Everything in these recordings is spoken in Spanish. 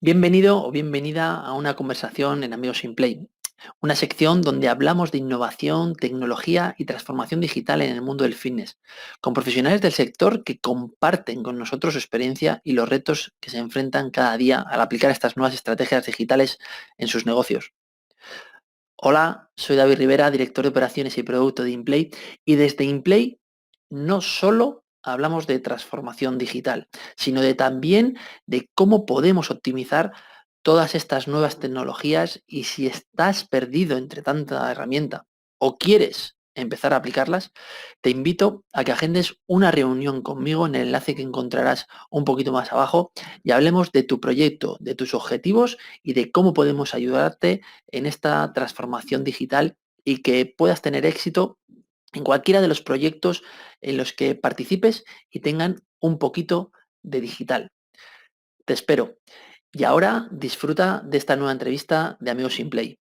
Bienvenido o bienvenida a una conversación en Amigos in Play, una sección donde hablamos de innovación, tecnología y transformación digital en el mundo del fitness, con profesionales del sector que comparten con nosotros su experiencia y los retos que se enfrentan cada día al aplicar estas nuevas estrategias digitales en sus negocios. Hola, soy David Rivera, director de operaciones y producto de InPlay, y desde InPlay no solo hablamos de transformación digital, sino de también de cómo podemos optimizar todas estas nuevas tecnologías. Y si estás perdido entre tanta herramienta o quieres empezar a aplicarlas, te invito a que agendes una reunión conmigo en el enlace que encontrarás un poquito más abajo y hablemos de tu proyecto, de tus objetivos y de cómo podemos ayudarte en esta transformación digital y que puedas tener éxito en cualquiera de los proyectos en los que participes y tengan un poquito de digital. Te espero. Y ahora disfruta de esta nueva entrevista de Amigos in Play.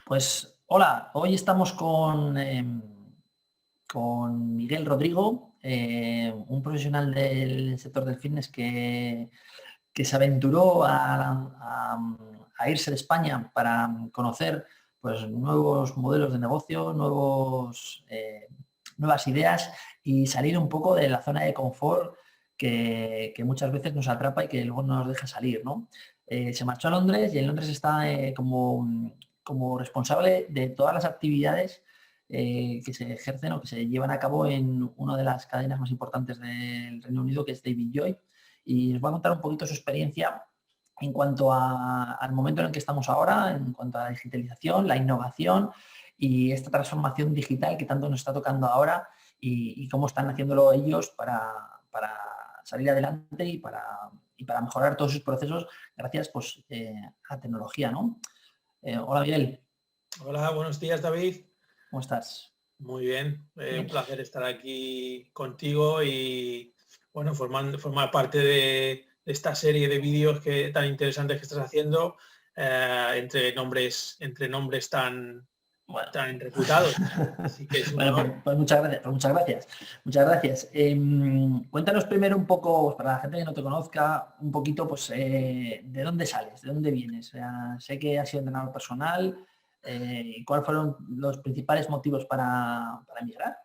Pues hola, hoy estamos con Miguel Rodrigo, un profesional del sector del fitness que se aventuró a irse de España para conocer pues, nuevos modelos de negocio, nuevas ideas y salir un poco de la zona de confort que muchas veces nos atrapa y que luego no nos deja salir, ¿no? Se marchó a Londres y en Londres está como responsable de todas las actividades que se ejercen o que se llevan a cabo en una de las cadenas más importantes del Reino Unido, que es David Joy, y nos va a contar un poquito su experiencia en cuanto al momento en el que estamos ahora, en cuanto a la digitalización, la innovación y esta transformación digital que tanto nos está tocando ahora y cómo están haciéndolo ellos para salir adelante y para mejorar todos sus procesos gracias pues, a tecnología, ¿no? Hola Miguel, Hola, buenos días David. ¿cómo estás? Muy bien, un Bien. placer estar aquí contigo y bueno, formar parte de esta serie de vídeos tan interesantes que estás haciendo entre nombres Bueno, tan reputados. Así que es un bueno, honor. pues muchas gracias, muchas gracias. Cuéntanos primero un poco, pues, para la gente que no te conozca, un poquito, pues, de dónde sales, de dónde vienes. O sea, sé que has sido entrenador personal, y cuáles fueron los principales motivos para emigrar.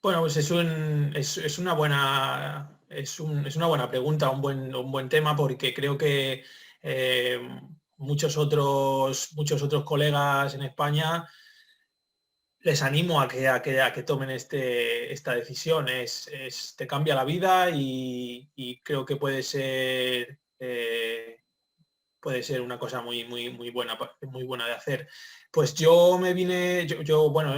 Bueno, pues es una es una buena pregunta, un buen tema, porque creo que eh, muchos otros colegas en España les animo a que tomen esta decisión. Te cambia la vida y creo que puede ser una cosa muy buena de hacer. Pues yo me vine, bueno,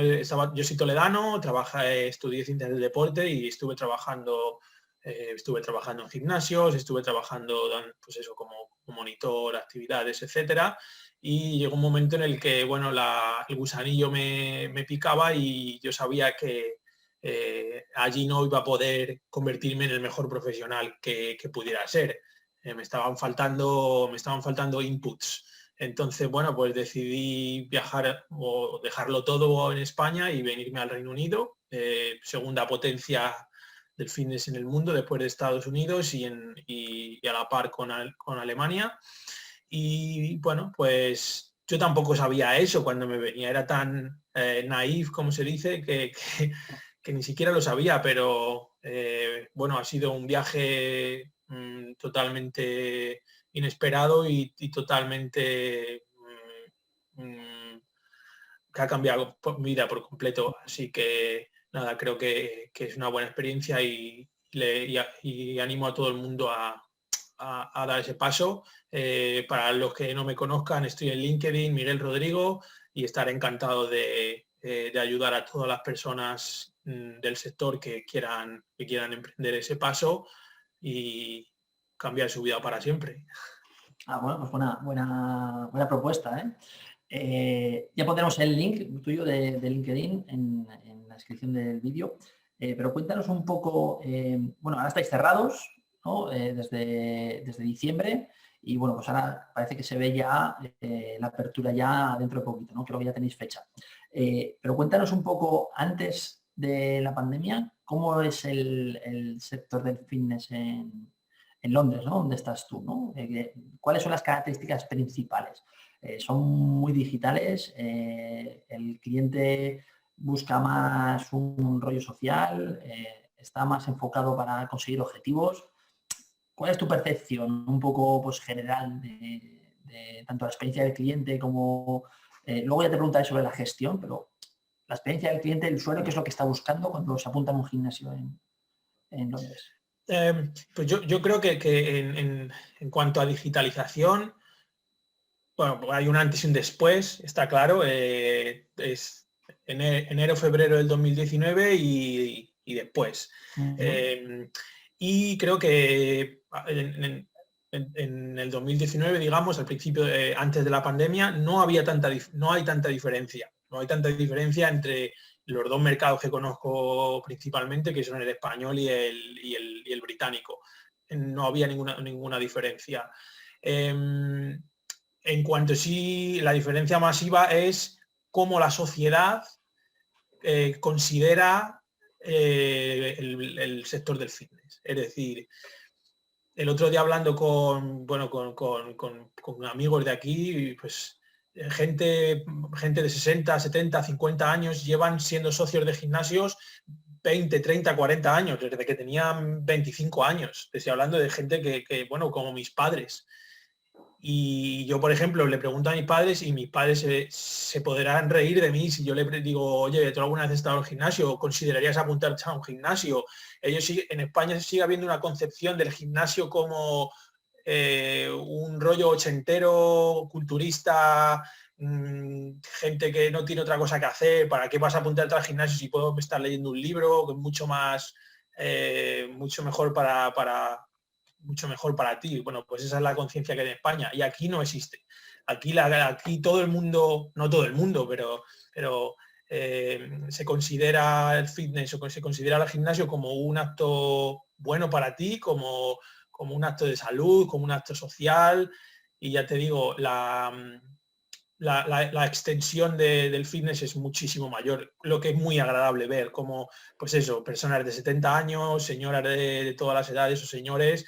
yo soy toledano, estudié ciencias del deporte y estuve trabajando en gimnasios, estuve trabajando, pues eso, como monitor, actividades, etcétera. Y llegó un momento en el que, bueno, el gusanillo me picaba y yo sabía que allí no iba a poder convertirme en el mejor profesional que pudiera ser. Me estaban faltando inputs. Entonces, bueno, pues decidí viajar o dejarlo todo en España y venirme al Reino Unido, segunda potencia del fitness en el mundo después de Estados Unidos y a la par con Alemania. Y bueno, pues yo tampoco sabía eso cuando me venía, era tan naif, como se dice, que ni siquiera lo sabía, pero bueno, ha sido un viaje totalmente inesperado y totalmente que ha cambiado mi vida por completo. Así que nada, creo que es una buena experiencia y animo a todo el mundo a dar ese paso. Para los que no me conozcan, estoy en LinkedIn, Miguel Rodrigo, y estaré encantado de ayudar a todas las personas del sector que quieran emprender ese paso y cambiar su vida para siempre. Ah, bueno, pues buena propuesta, ¿eh? Ya pondremos el link tuyo de LinkedIn en la descripción del vídeo. Pero cuéntanos un poco, bueno, ahora estáis cerrados, ¿no? Desde diciembre y bueno, pues ahora parece que se ve ya la apertura ya dentro de poquito, ¿no? Creo que ya tenéis fecha. Pero cuéntanos un poco antes de la pandemia, ¿cómo es el sector del fitness en Londres, ¿no? ¿Dónde estás tú, ¿no? ¿Cuáles son las características principales? Son muy digitales, el cliente busca más un rollo social, está más enfocado para conseguir objetivos. ¿Cuál es tu percepción un poco pues, general de tanto la experiencia del cliente como... luego ya te preguntaré sobre la gestión, pero la experiencia del cliente, el usuario, ¿qué es lo que está buscando cuando se apunta a un gimnasio en Londres? Pues yo creo que en cuanto a digitalización, bueno, hay un antes y un después, está claro. Es enero, febrero del 2019 y después. Y creo que en el 2019, digamos, al principio, antes de la pandemia, no hay tanta diferencia. No hay tanta diferencia entre los dos mercados que conozco principalmente, que son el español y el británico. No había ninguna diferencia. En cuanto sí, la diferencia masiva es cómo la sociedad considera el sector del fitness. Es decir, el otro día hablando con amigos de aquí, pues gente de 60, 70, 50 años llevan siendo socios de gimnasios 20, 30, 40 años, desde que tenían 25 años. Estoy hablando de gente que como mis padres. Y yo, por ejemplo, le pregunto a mis padres y mis padres se podrán reír de mí si yo le digo, oye, ¿tú alguna vez has estado al gimnasio? ¿Considerarías apuntarte a un gimnasio? En España sigue habiendo una concepción del gimnasio como un rollo ochentero, culturista, gente que no tiene otra cosa que hacer. ¿Para qué vas a apuntarte al gimnasio si puedo estar leyendo un libro que es mucho mejor mucho mejor para ti? Bueno, pues esa es la conciencia que hay en España y aquí no existe. Aquí todo el mundo, no todo el mundo, pero se considera el fitness o se considera el gimnasio como un acto bueno para ti, como un acto de salud, como un acto social. Y ya te digo, la extensión del fitness es muchísimo mayor, lo que es muy agradable ver, como pues eso, personas de 70 años, señoras de todas las edades o señores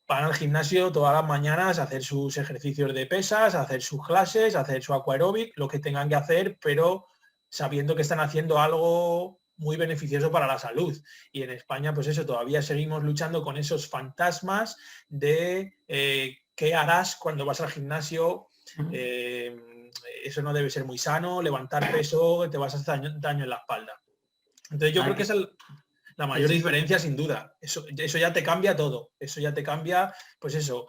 van al gimnasio todas las mañanas a hacer sus ejercicios de pesas, a hacer sus clases, a hacer su aquaeróbic, lo que tengan que hacer, pero sabiendo que están haciendo algo muy beneficioso para la salud. Y en España, pues eso, todavía seguimos luchando con esos fantasmas de qué harás cuando vas al gimnasio. Eso no debe ser muy sano, levantar peso, te vas a hacer daño en la espalda. Entonces yo creo que es la mayor diferencia, sin duda. Eso ya te cambia todo. Eso ya te cambia, pues eso,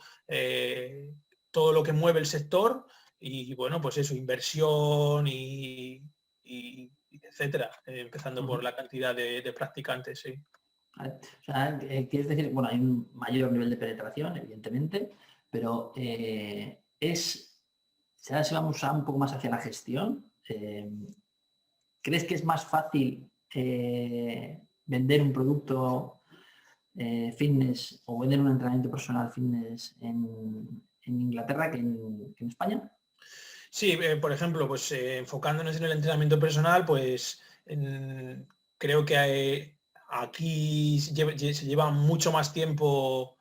todo lo que mueve el sector y bueno, pues eso, inversión y etcétera, empezando por la cantidad de practicantes, sí. ¿Vale? O sea, quieres decir, bueno, hay un mayor nivel de penetración, evidentemente, pero si ahora se vamos un poco más hacia la gestión, ¿crees que es más fácil vender un producto fitness o vender un entrenamiento personal fitness en Inglaterra que en España? Sí, por ejemplo, pues enfocándonos en el entrenamiento personal, pues creo que aquí se lleva mucho más tiempo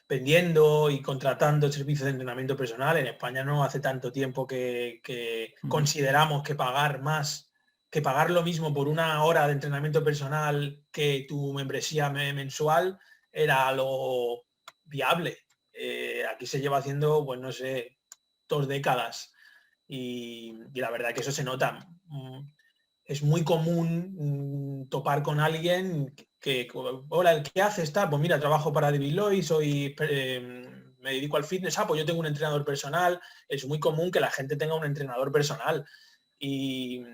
vendiendo y contratando servicios de entrenamiento personal. En España no hace tanto tiempo que consideramos que pagar lo mismo por una hora de entrenamiento personal que tu membresía mensual era lo viable. Aquí se lleva haciendo, pues no sé, 2 décadas y la verdad que eso se nota. Es muy común topar con alguien que hola, ¿qué haces? Pues mira, trabajo para Deloitte, me dedico al fitness, pues yo tengo un entrenador personal. Es muy común que la gente tenga un entrenador personal y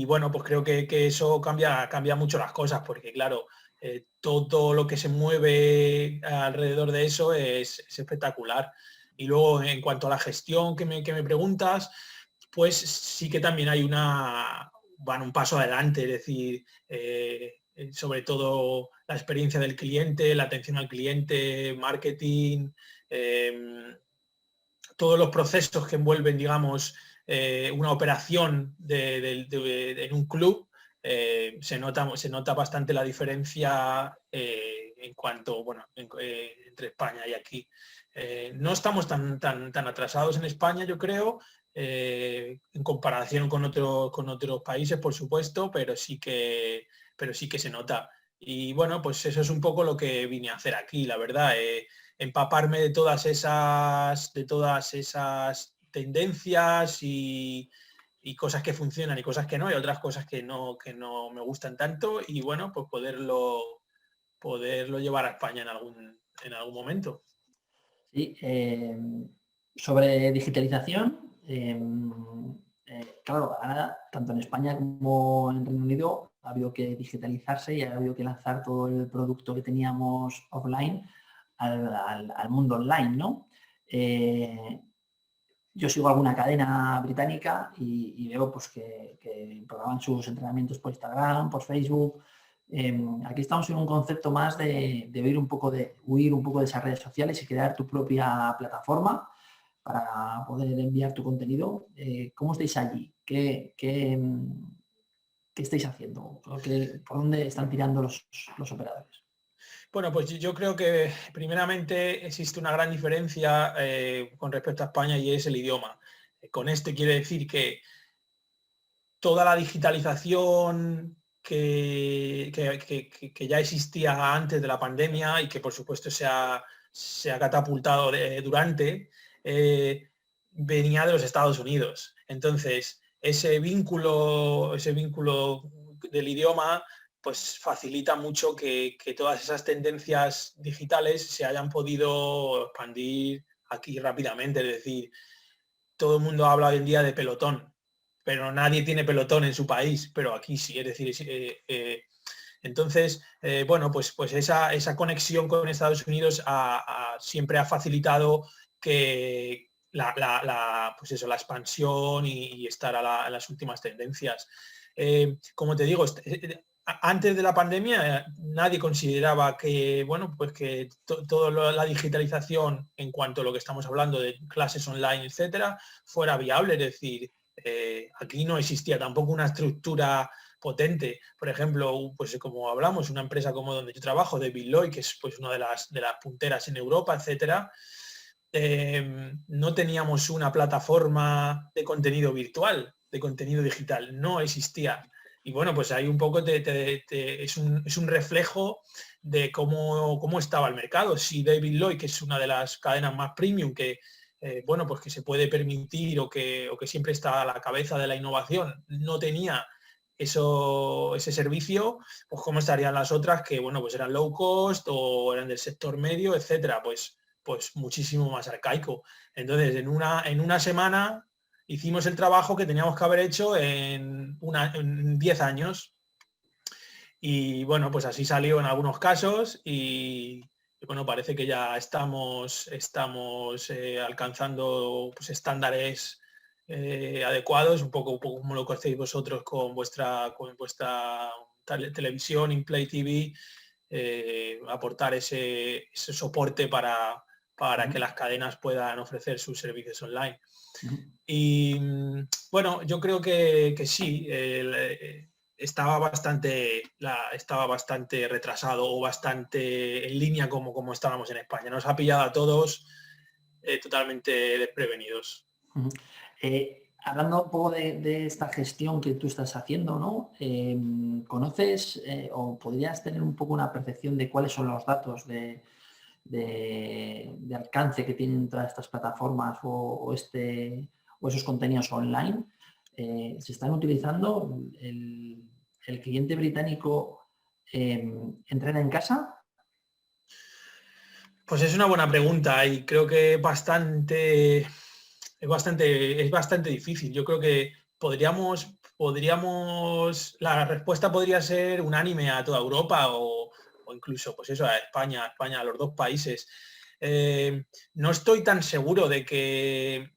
bueno, pues creo que eso cambia mucho las cosas, porque claro, todo lo que se mueve alrededor de eso es espectacular. Y luego, en cuanto a la gestión que me preguntas, pues sí que también hay un paso adelante, es decir, sobre todo la experiencia del cliente, la atención al cliente, marketing, todos los procesos que envuelven, digamos, una operación en un club. Se nota bastante la diferencia en cuanto, bueno, entre España y aquí. No estamos tan atrasados en España, yo creo, en comparación con otros países, por supuesto, pero sí que se nota. Y bueno, pues eso es un poco lo que vine a hacer aquí, la verdad. Empaparme de todas esas tendencias y cosas que funcionan y cosas que no, y otras cosas que no me gustan tanto, y bueno, pues poderlo llevar a España en algún momento. Sí, sobre digitalización, claro, ahora tanto en España como en Reino Unido ha habido que digitalizarse y ha habido que lanzar todo el producto que teníamos offline al mundo online, ¿no? Yo sigo alguna cadena británica y veo pues, que programan sus entrenamientos por Instagram, por Facebook. Aquí estamos en un concepto más de huir un poco de esas redes sociales y crear tu propia plataforma para poder enviar tu contenido. ¿Cómo estáis allí? ¿Qué estáis haciendo? ¿Por dónde están tirando los operadores? Bueno, pues yo creo que primeramente existe una gran diferencia con respecto a España, y es el idioma. Con esto quiere decir que toda la digitalización que ya existía antes de la pandemia y que por supuesto se ha catapultado durante, venía de los Estados Unidos. Entonces, ese vínculo del idioma pues facilita mucho que todas esas tendencias digitales se hayan podido expandir aquí rápidamente. Es decir, todo el mundo habla hoy en día de pelotón, pero nadie tiene pelotón en su país, pero aquí sí. Es decir, entonces, bueno, pues esa conexión con Estados Unidos siempre ha facilitado que pues eso, la expansión y estar a las últimas tendencias. Como te digo, antes de la pandemia nadie consideraba que, bueno, pues que toda la digitalización en cuanto a lo que estamos hablando de clases online, etcétera, fuera viable. Es decir, aquí no existía tampoco una estructura potente. Por ejemplo, pues como hablamos, una empresa como donde yo trabajo, de Deloitte, que es pues una de las punteras en Europa, etcétera, no teníamos una plataforma de contenido virtual, de contenido digital, no existía. Y bueno, pues ahí un poco es un reflejo de cómo estaba el mercado. Si David Lloyd, que es una de las cadenas más premium, que bueno, pues que se puede permitir o que siempre está a la cabeza de la innovación, no tenía ese servicio, pues cómo estarían las otras que, bueno, pues eran low cost o eran del sector medio, etcétera, pues muchísimo más arcaico. Entonces, en una semana hicimos el trabajo que teníamos que haber hecho en 10 años. Y bueno, pues así salió en algunos casos, y bueno, parece que ya estamos alcanzando pues, estándares adecuados, un poco como lo que hacéis vosotros con vuestra televisión, InPlay TV, aportar ese soporte para que las cadenas puedan ofrecer sus servicios online. Y bueno, yo creo que sí, estaba bastante retrasado o bastante en línea como estábamos en España. Nos ha pillado a todos totalmente desprevenidos. Hablando un poco de esta gestión que tú estás haciendo, ¿no? ¿Conoces o podrías tener un poco una percepción de cuáles son los datos de alcance que tienen todas estas plataformas o esos contenidos online? ¿Se están utilizando? ¿El cliente británico entrena en casa? Pues es una buena pregunta, y creo que es bastante difícil. Yo creo que la respuesta podría ser unánime a toda Europa o incluso pues eso, a España, a los dos países. No estoy tan seguro de que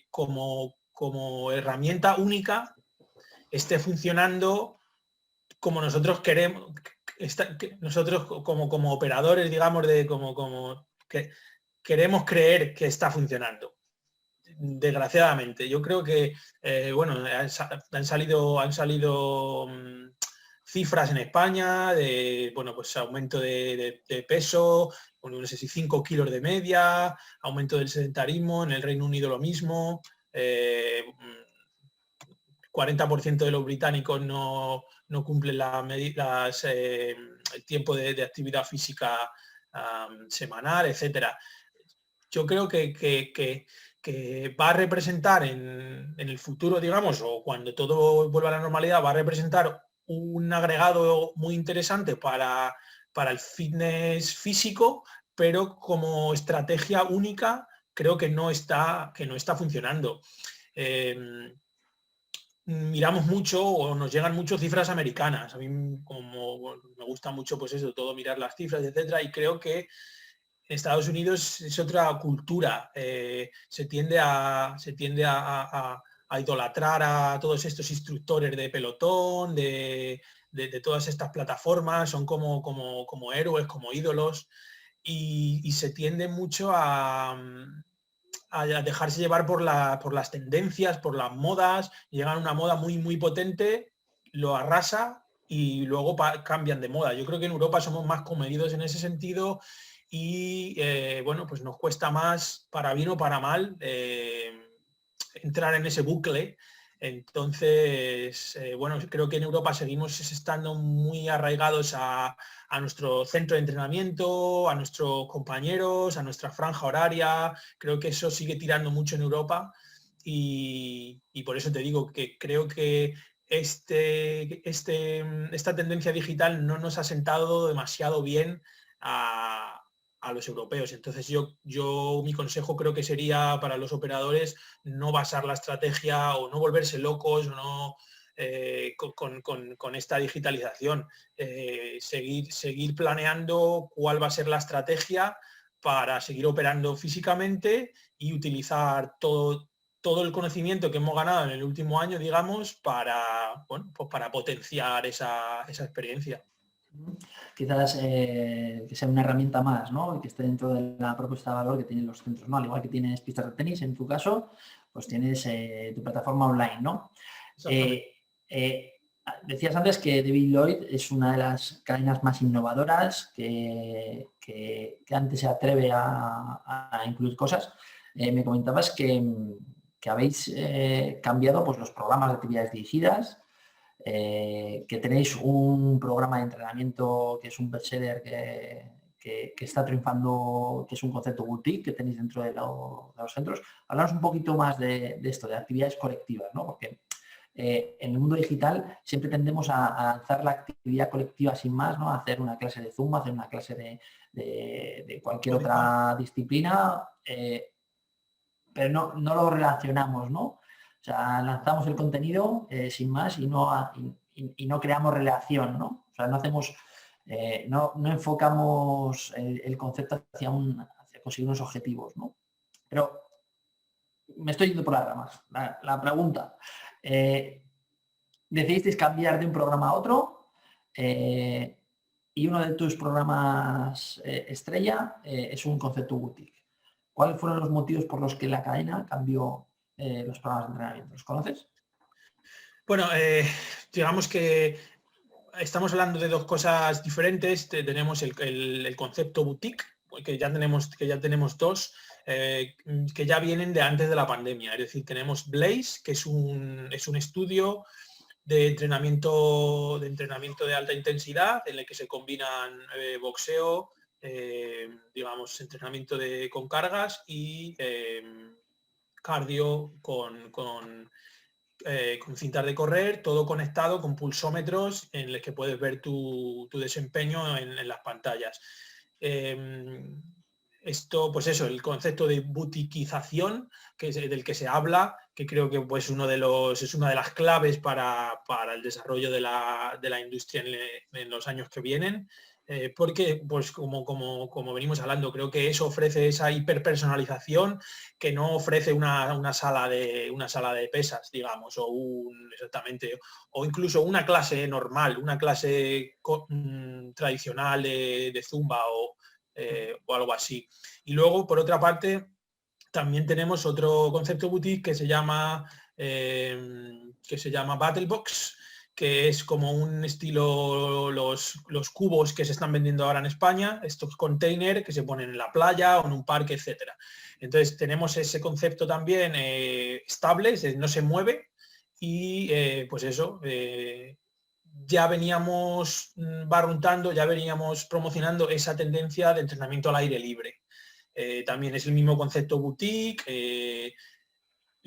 como herramienta única esté funcionando como nosotros queremos, nosotros como operadores, digamos, que queremos creer que está funcionando. Desgraciadamente, yo creo que bueno, han salido cifras en España de, bueno, pues aumento de peso, bueno, no sé si 5 kilos de media, aumento del sedentarismo, en el Reino Unido lo mismo, 40% de los británicos no cumplen el tiempo de actividad física semanal, etcétera. Yo creo que va a representar en el futuro, digamos, o cuando todo vuelva a la normalidad, va a representar un agregado muy interesante para el fitness físico, pero como estrategia única creo que no está funcionando. Miramos mucho o nos llegan mucho cifras americanas. A mí, como me gusta mucho, pues eso, todo mirar las cifras, etcétera, y creo que en Estados Unidos es otra cultura. Se tiende a idolatrar a todos estos instructores de pelotón, de todas estas plataformas, son como héroes, como ídolos, y se tiende mucho a dejarse llevar por las tendencias, por las modas, llegan a una moda muy, muy potente, lo arrasa y luego cambian de moda. Yo creo que en Europa somos más comedidos en ese sentido y bueno, pues nos cuesta más, para bien o para mal, entrar en ese bucle. Entonces, bueno, creo que en Europa seguimos estando muy arraigados a nuestro centro de entrenamiento, a nuestros compañeros, a nuestra franja horaria. Creo que eso sigue tirando mucho en Europa y por eso te digo que creo que esta tendencia digital no nos ha sentado demasiado bien a los europeos. Entonces mi consejo creo que sería para los operadores no basar la estrategia o no volverse locos o no con esta digitalización. Seguir planeando cuál va a ser la estrategia para seguir operando físicamente y utilizar todo el conocimiento que hemos ganado en el último año, digamos, para, bueno, pues para potenciar esa experiencia. Quizás que sea una herramienta más, ¿no? Que esté dentro de la propuesta de valor que tienen los centros, ¿no? Al igual que tienes pistas de tenis, en tu caso, pues tienes tu plataforma online, ¿no? Decías antes que David Lloyd es una de las cadenas más innovadoras que antes se atreve a incluir cosas. Me comentabas que habéis cambiado pues, los programas de actividades dirigidas, que tenéis un programa de entrenamiento que es un bestseller que está triunfando, que es un concepto boutique que tenéis dentro de los centros. Hablamos un poquito más de esto, de actividades colectivas, ¿no? Porque en el mundo digital siempre tendemos a lanzar la actividad colectiva sin más, ¿no? A hacer una clase de Zumba, hacer una clase de cualquier otra disciplina, pero no lo relacionamos, ¿no? O sea, lanzamos el contenido sin más y no creamos relación, ¿no? O sea, no hacemos, no enfocamos el concepto hacia conseguir unos objetivos, ¿no? Pero me estoy yendo por las ramas. La pregunta, decidisteis cambiar de un programa a otro y uno de tus programas estrella es un concepto boutique. ¿Cuáles fueron los motivos por los que la cadena cambió los programas de entrenamiento? ¿Los conoces? Bueno, digamos que estamos hablando de dos cosas diferentes. Tenemos el concepto boutique, que ya tenemos dos, que ya vienen de antes de la pandemia. Es decir, tenemos Blaze, que es un estudio de entrenamiento de alta intensidad, en el que se combinan boxeo, digamos, entrenamiento con cargas y cardio con cintas de correr, todo conectado con pulsómetros en los que puedes ver tu desempeño en las pantallas. Esto, pues eso, el concepto de boutiquización, que es del que se habla, que creo que pues es una de las claves para el desarrollo de la industria en los años que vienen. porque, pues como venimos hablando, creo que eso ofrece esa hiperpersonalización que no ofrece una sala de pesas, digamos, exactamente, o incluso una clase normal, una clase tradicional de Zumba o algo así. Y luego, por otra parte, también tenemos otro concepto boutique que se llama Battlebox, que es como un estilo los cubos que se están vendiendo ahora en España, estos containers que se ponen en la playa o en un parque, etcétera. Entonces tenemos ese concepto también estable, no se mueve y pues eso, ya veníamos barruntando, ya veníamos promocionando esa tendencia de entrenamiento al aire libre. También es el mismo concepto boutique,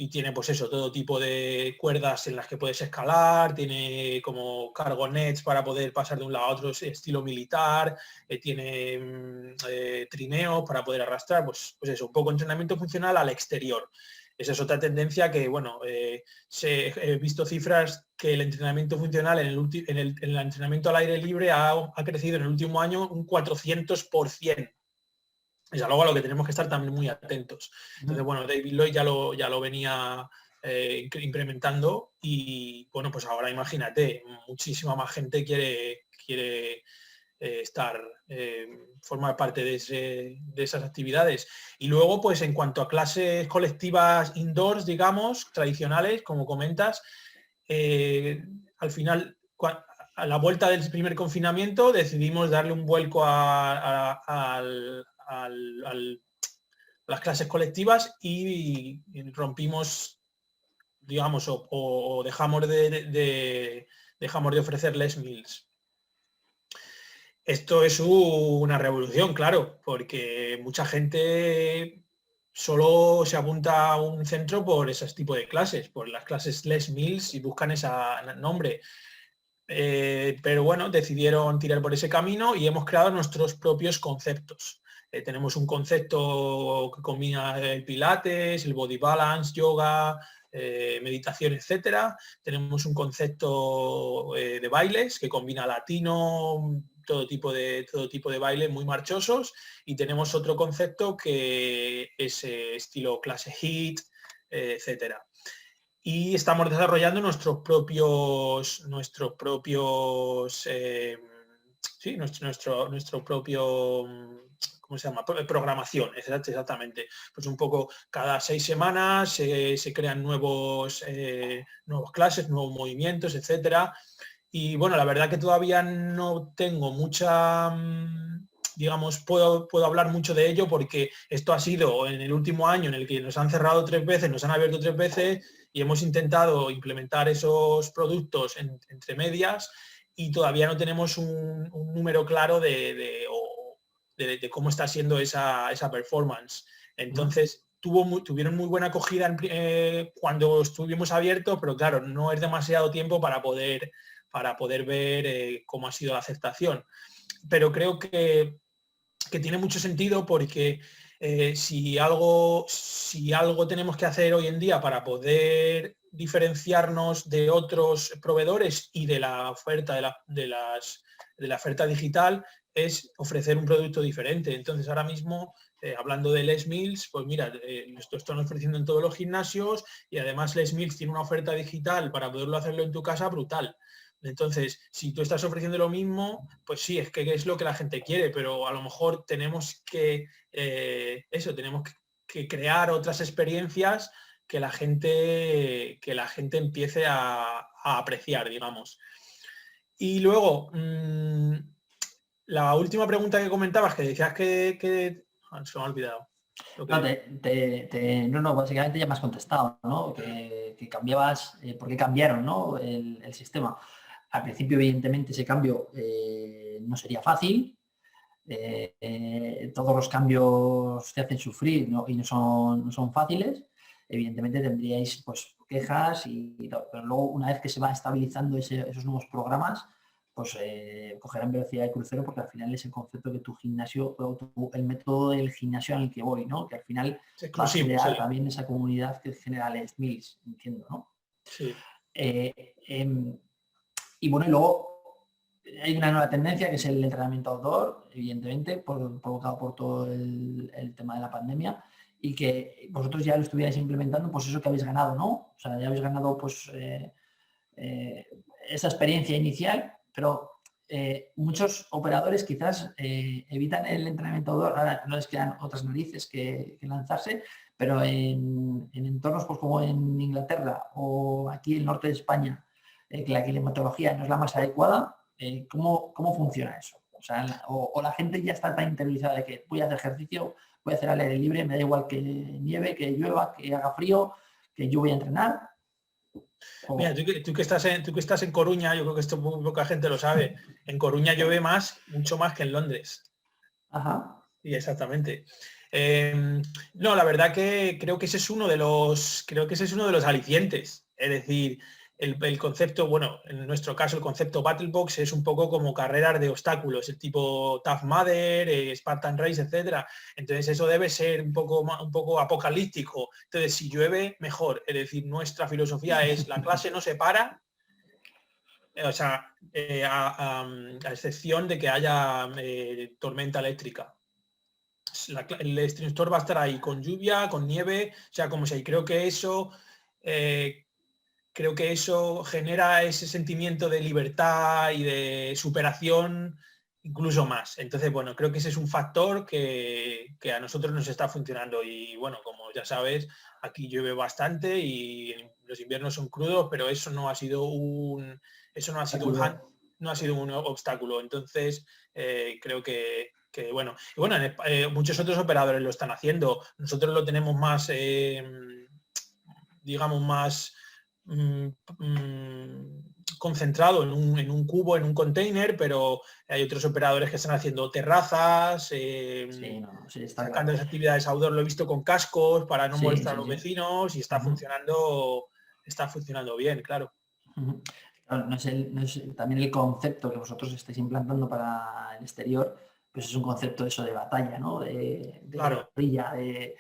y tiene pues eso, todo tipo de cuerdas en las que puedes escalar, tiene como cargo nets para poder pasar de un lado a otro, estilo militar, tiene trineos para poder arrastrar, pues eso, un poco entrenamiento funcional al exterior. Esa es otra tendencia que, bueno, he visto cifras que el entrenamiento funcional en el entrenamiento al aire libre ha crecido en el último año un 400%. Es algo a lo que tenemos que estar también muy atentos. Entonces, bueno, David Lloyd ya lo venía implementando y, bueno, pues ahora imagínate, muchísima más gente quiere formar parte de esas actividades. Y luego, pues en cuanto a clases colectivas indoors, digamos, tradicionales, como comentas, al final, a la vuelta del primer confinamiento, decidimos darle un vuelco a las clases colectivas y rompimos, digamos, o dejamos de ofrecer Les Mills. Esto es una revolución, claro, porque mucha gente solo se apunta a un centro por ese tipo de clases, por las clases Les Mills y buscan ese nombre. Pero bueno, decidieron tirar por ese camino y hemos creado nuestros propios conceptos. Tenemos un concepto que combina el pilates, el body balance, yoga, meditación, etcétera. Tenemos un concepto de bailes que combina latino, todo tipo de bailes muy marchosos, y tenemos otro concepto que es estilo clase HIIT, etcétera. Y estamos desarrollando nuestro propio ¿cómo se llama? Programación, exactamente. Pues un poco cada 6 semanas se crean nuevas clases, nuevos movimientos, etcétera. Y bueno, la verdad que todavía no tengo mucha, digamos, puedo hablar mucho de ello porque esto ha sido en el último año en el que nos han cerrado 3 veces, nos han abierto 3 veces y hemos intentado implementar esos productos entre medias y todavía no tenemos un número claro de cómo está siendo esa performance. Entonces, tuvieron muy buena acogida cuando estuvimos abiertos, pero claro, no es demasiado tiempo para poder ver cómo ha sido la aceptación. Pero creo que tiene mucho sentido porque si algo tenemos que hacer hoy en día para poder diferenciarnos de otros proveedores y de la oferta de la oferta digital es ofrecer un producto diferente. Entonces ahora mismo, hablando de Les Mills, pues mira, esto están ofreciendo en todos los gimnasios y además Les Mills tiene una oferta digital para poderlo hacerlo en tu casa brutal. Entonces, si tú estás ofreciendo lo mismo, pues sí, es que es lo que la gente quiere, pero a lo mejor tenemos que crear otras experiencias que la gente empiece a apreciar, digamos. Y luego, la última pregunta que comentabas, que decías que se me ha olvidado. No, básicamente ya me has contestado, ¿no? Que cambiabas, ¿por qué cambiaron, ¿no? el sistema? Al principio, evidentemente, ese cambio no sería fácil. Todos los cambios te hacen sufrir, ¿no? Y no son fáciles. Evidentemente tendríais pues quejas pero luego una vez que se va estabilizando esos nuevos programas, pues cogerán velocidad de crucero porque al final es el concepto que tu gimnasio, el método del gimnasio al que voy, ¿no? Que al final va a generar también esa comunidad que genera Les Mills, entiendo, ¿no? Sí. Y bueno, y luego hay una nueva tendencia que es el entrenamiento outdoor, evidentemente, provocado por todo el tema de la pandemia, y que vosotros ya lo estuvierais implementando, pues eso que habéis ganado, ¿no? O sea, ya habéis ganado pues esa experiencia inicial, pero muchos operadores quizás evitan el entrenamiento outdoor. Ahora no les quedan otras narices que lanzarse, pero en entornos pues, como en Inglaterra o aquí en el norte de España, que la climatología no es la más adecuada, ¿cómo funciona eso? O sea, o la gente ya está tan interiorizada de que voy a hacer ejercicio, voy a hacer al aire libre, me da igual que nieve, que llueva, que haga frío, que yo voy a entrenar. Mira, tú que estás en Coruña, yo creo que esto muy poca gente lo sabe. En Coruña llueve mucho más que en Londres. Ajá. Sí, exactamente. No, la verdad que creo que ese es uno de los alicientes. Es decir, el concepto, bueno, en nuestro caso el concepto Battle Box es un poco como carreras de obstáculos, el tipo Tough Mudder, Spartan Race, etcétera. Entonces eso debe ser un poco apocalíptico. Entonces, si llueve, mejor. Es decir, nuestra filosofía es la clase no se para, o sea, a excepción de que haya tormenta eléctrica. El instructor va a estar ahí con lluvia, con nieve, o sea, como si creo que eso genera ese sentimiento de libertad y de superación incluso más. Entonces, bueno, creo que ese es un factor que a nosotros nos está funcionando. Y bueno, como ya sabes, aquí llueve bastante y los inviernos son crudos, pero eso no ha sido un obstáculo. Entonces, creo que bueno. Y bueno, muchos otros operadores lo están haciendo. Nosotros lo tenemos más, digamos, más concentrado en un cubo, en un container, pero hay otros operadores que están haciendo terrazas, sacando esas actividades outdoor. Lo he visto con cascos para no molestar a los vecinos y está funcionando bien, claro. Claro, no es también el concepto que vosotros estáis implantando para el exterior, pues es un concepto eso de batalla, ¿no? De Claro. guerrilla, que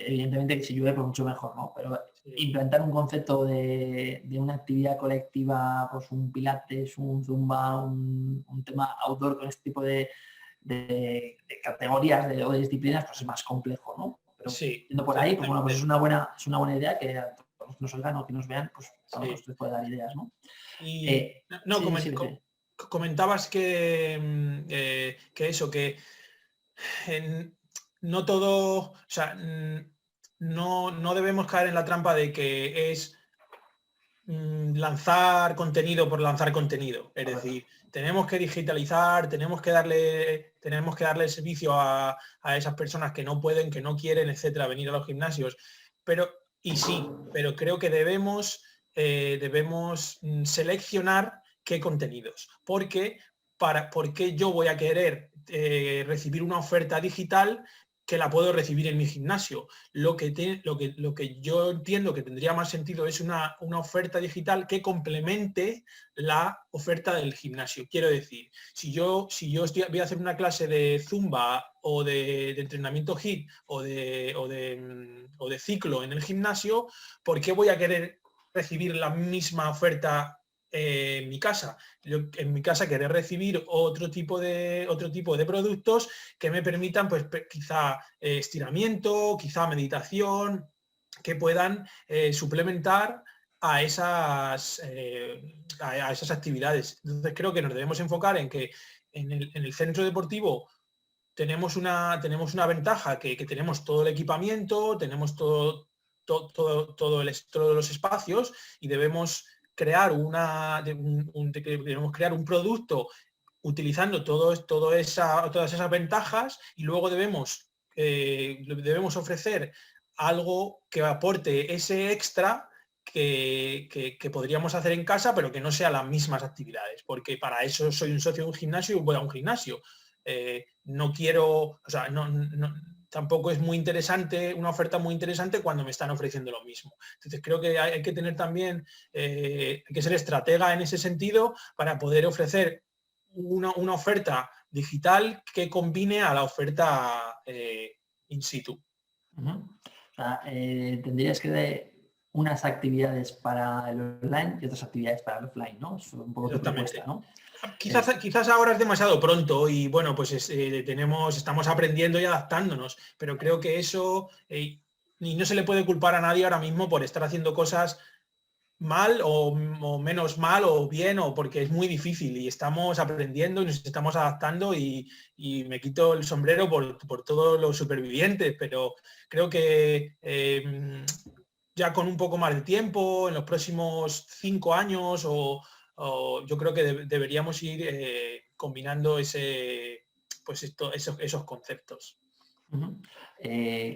evidentemente que si llueve pues mucho mejor, ¿no? Pero implantar un concepto de una actividad colectiva, pues un pilates, un zumba, un tema outdoor con este tipo de categorías o de disciplinas, pues es más complejo, ¿no? Pero yendo por ahí, pues bueno, pues es una buena idea que a todos nos oigan o que nos vean, pues a nosotros les puede dar ideas, ¿no? Y comentabas que eso, que no todo, o sea, no debemos caer en la trampa de que es lanzar contenido por lanzar contenido. Es decir, tenemos que digitalizar, tenemos que darle servicio a esas personas que no pueden, que no quieren, etcétera, venir a los gimnasios. Pero creo que debemos seleccionar qué contenidos. Porque yo voy a querer recibir una oferta digital que la puedo recibir en mi gimnasio. Lo que yo entiendo que tendría más sentido es una oferta digital que complemente la oferta del gimnasio. Quiero decir, si yo voy a hacer una clase de zumba o de entrenamiento HIIT o de ciclo en el gimnasio, ¿por qué voy a querer recibir la misma oferta en mi casa? Yo en mi casa querer recibir otro tipo de productos que me permitan, pues quizá estiramiento, quizá meditación, que puedan suplementar a esas actividades. Entonces creo que nos debemos enfocar en que en el centro deportivo tenemos una ventaja, que tenemos todo el equipamiento, tenemos todos los espacios y debemos crear un producto utilizando todas esas ventajas y luego debemos ofrecer algo que aporte ese extra que podríamos hacer en casa, pero que no sea las mismas actividades, porque para eso soy un socio de un gimnasio y voy a un gimnasio. No quiero, o sea, tampoco es muy interesante, una oferta muy interesante cuando me están ofreciendo lo mismo. Entonces creo que hay que tener también, hay que ser estratega en ese sentido para poder ofrecer una oferta digital que combine a la oferta in situ. O sea, tendrías que dar unas actividades para el online y otras actividades para el offline, ¿no? Es un poco tu propuesta, ¿no? Quizás ahora es demasiado pronto y bueno, pues estamos aprendiendo y adaptándonos, pero creo que eso, y no se le puede culpar a nadie ahora mismo por estar haciendo cosas mal o menos mal o bien, o porque es muy difícil y estamos aprendiendo y nos estamos adaptando y me quito el sombrero por todos los supervivientes, pero creo que ya con un poco más de tiempo, en los próximos 5 años yo creo que deberíamos ir combinando esos conceptos.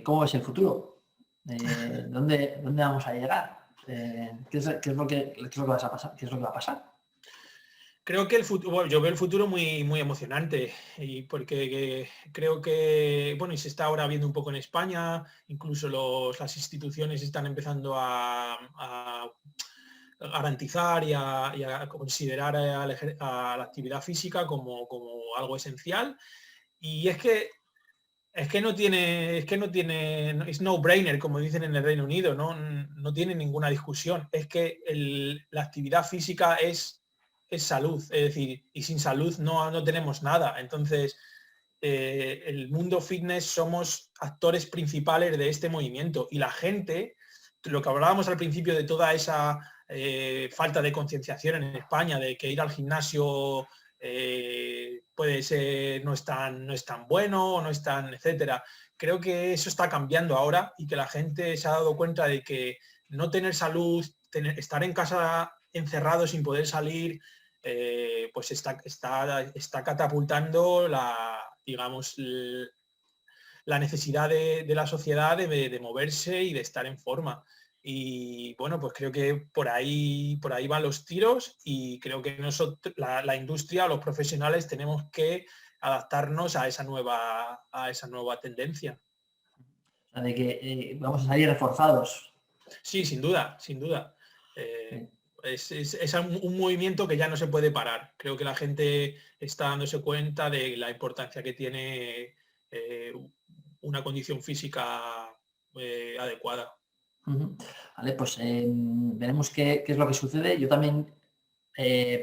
¿Cómo ves el futuro? ¿Dónde vamos a llegar? ¿Qué es lo que vas a pasar? ¿Qué es lo que va a pasar? Creo que el futuro, bueno, yo veo el futuro muy, muy emocionante y porque creo que, bueno, y se está ahora viendo un poco en España, incluso las instituciones están empezando a garantizar y a considerar a la actividad física como algo esencial. Y es no-brainer, como dicen en el Reino Unido, no tiene ninguna discusión. Es que la actividad física es salud, es decir, y sin salud no tenemos nada. Entonces, el mundo fitness somos actores principales de este movimiento y la gente, lo que hablábamos al principio de toda esa falta de concienciación en España, de que ir al gimnasio puede ser no es tan bueno, no es tan, etcétera. Creo que eso está cambiando ahora y que la gente se ha dado cuenta de que no tener salud, estar en casa encerrado sin poder salir, pues está catapultando digamos, la necesidad de la sociedad de moverse y de estar en forma. Y bueno, pues creo que por ahí van los tiros y creo que nosotros, la industria, los profesionales, tenemos que adaptarnos a esa nueva tendencia. O sea, de que vamos a salir reforzados. Sí, sin duda, sin duda. Es un movimiento que ya no se puede parar. Creo que la gente está dándose cuenta de la importancia que tiene una condición física adecuada. Vale, pues veremos qué es lo que sucede. Yo también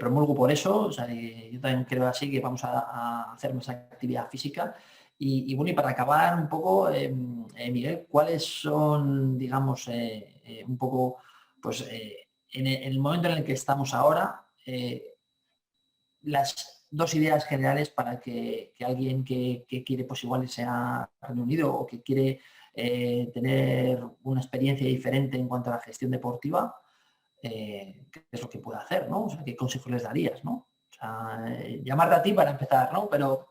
promulgo por eso, o sea, yo también creo así que vamos a hacer más actividad física. Y bueno, y para acabar un poco, Miguel, ¿cuáles son, digamos, un poco, pues en el momento en el que estamos ahora, las dos ideas generales para que alguien que quiere, pues igual irse a Reino Unido o que quiere tener una experiencia diferente en cuanto a la gestión deportiva, qué es lo que puede hacer, ¿no? O sea, qué consejos les darías, ¿no? O sea, llamarte a ti para empezar, ¿no? Pero,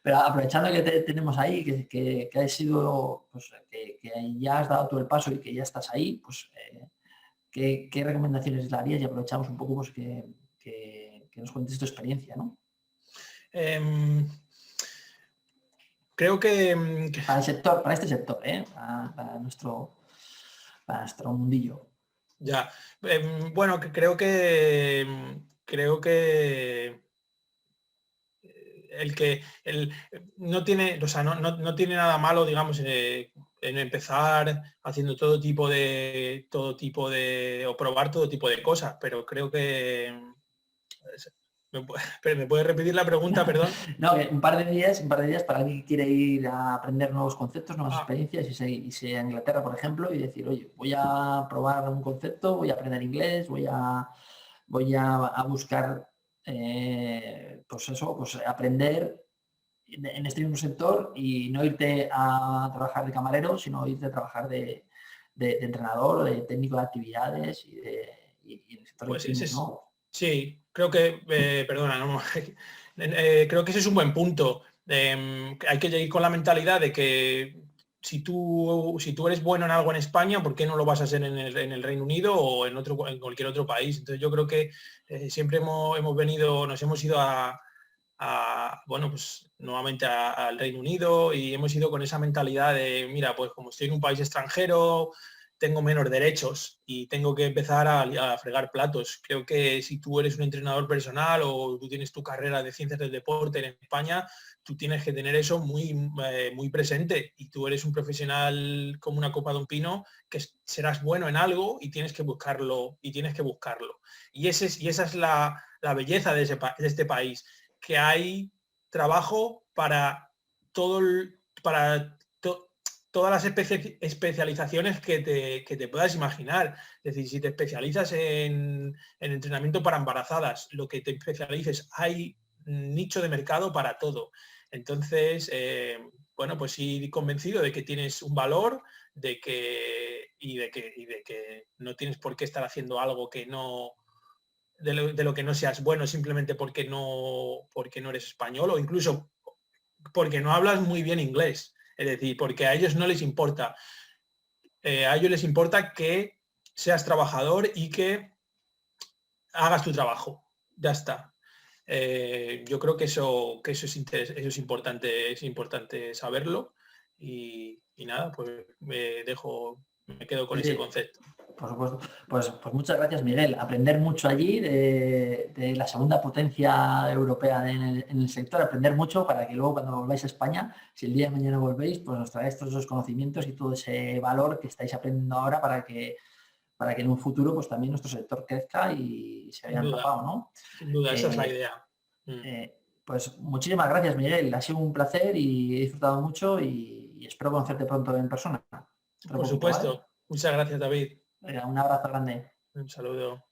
pero aprovechando que te tenemos ahí, que has sido, pues, que ya has dado todo el paso y que ya estás ahí, pues, ¿qué recomendaciones les darías? Y aprovechamos un poco, pues, que nos cuentes tu experiencia, ¿no? Creo que para el sector, para este sector, para nuestro mundillo. Ya, bueno, creo que no tiene, o sea, no tiene nada malo, digamos, en empezar haciendo todo tipo de o probar todo tipo de cosas, pero creo que ¿me puedes repetir la pregunta, perdón? No, un par de días para alguien que quiere ir a aprender nuevos conceptos, nuevas experiencias, y si a Inglaterra, por ejemplo, y decir, oye, voy a probar un concepto, voy a aprender inglés, voy a buscar, pues eso, pues aprender en este mismo sector y no irte a trabajar de camarero, sino irte a trabajar de entrenador, de técnico de actividades y en el sector Pues del fitness, ¿no? Sí, creo que, perdona, no, creo que ese es un buen punto. Hay que ir con la mentalidad de que si tú eres bueno en algo en España, ¿por qué no lo vas a hacer en el Reino Unido o en cualquier otro país? Entonces yo creo que siempre nos hemos ido bueno, pues nuevamente al Reino Unido y hemos ido con esa mentalidad de, mira, pues como estoy en un país extranjero, tengo menos derechos y tengo que empezar a fregar platos. Creo que si tú eres un entrenador personal o tú tienes tu carrera de ciencias del deporte en España, tú tienes que tener eso muy presente, y tú eres un profesional como una copa de un pino, que serás bueno en algo y tienes que buscarlo. Y esa es la belleza de este país, que hay trabajo para todas las especializaciones que te puedas imaginar. Es decir, si te especializas en entrenamiento para embarazadas, lo que te especialices, hay nicho de mercado para todo. Entonces, bueno, pues sí, convencido de que tienes un valor, de que no tienes por qué estar haciendo algo que no, de lo que no seas bueno, simplemente porque no eres español, o incluso porque no hablas muy bien inglés. Es decir, porque a ellos no les importa. A ellos les importa que seas trabajador y que hagas tu trabajo. Ya está. Yo creo que eso es importante saberlo. Y nada, pues me quedo con ese Sí, concepto. por supuesto. Pues muchas gracias, Miguel. Aprender mucho allí de la segunda potencia europea en el sector, aprender mucho para que luego cuando volváis a España, si el día de mañana volvéis, pues os traéis todos esos conocimientos y todo ese valor que estáis aprendiendo ahora para que en un futuro pues también nuestro sector crezca y se vea empapado, ¿no? Sin duda, esa es la idea. Pues muchísimas gracias, Miguel. Ha sido un placer y he disfrutado mucho y espero conocerte pronto en persona. Por supuesto. ¿Vale? Muchas gracias, David. Un abrazo grande. Un saludo.